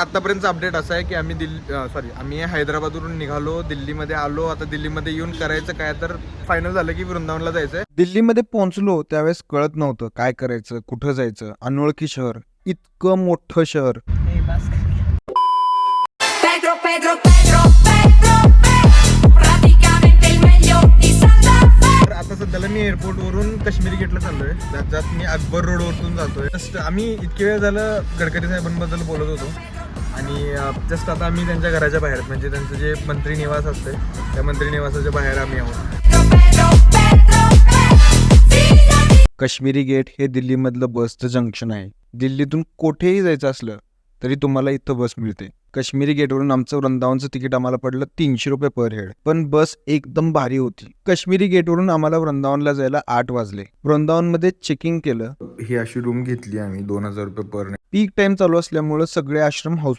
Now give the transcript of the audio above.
आतापर्यंत अपडेट असा आहे की आम्ही हैदराबादवरून निघालो, दिल्लीमध्ये आलो. आता दिल्लीमध्ये येऊन करायचं काय, तर फायनल झालं की वृंदावनला जायचंय. दिल्लीमध्ये पोहोचलो त्यावेळेस कळत नव्हतं काय करायचं, कुठं जायचं. अनोळखी शहर, इतकं मोठं शहर. Pedro, Pedro, Pedro, Pedro, Pedro, praticamente il meglio di Santa Fe. तर आता सध्याला मी एअरपोर्टवरून काश्मीरी गेटला चाललोय. त्यात मी अकबर रोडवरतून जातोय. जस्ट आम्ही इतके वेळ झालं गडकरी साहेबांबद्दल बोलत होतो आणि जस्ट आता आम्ही त्यांच्या घराच्या बाहेर, म्हणजे त्यांचं जे मंत्री निवास असते त्या मंत्री निवासाच्या बाहेर आम्ही आहोत. Pedro, Pedro, Pedro, figlio di Kashmiri gate हे दिल्लीमधलं बसचं जंक्शन आहे. दिल्लीतून कुठेही जायचं असलं तरी तुम्हाला इथं बस मिळते. काश्मीरी गेटवरून आमचं वृंदावनचं तिकीट आम्हाला पडलं 300 रुपये पर हेड. पण बस एकदम भारी होती. काश्मीरी गेटवरून आम्हाला वृंदावनला जायला 8 वाजले. वृंदावनमध्ये चेकिंग केलं. ही अशी रूम घेतली आम्ही 2000 रुपये पर. पीक टाइम चालू असल्यामुळे सगळे आश्रम हाऊस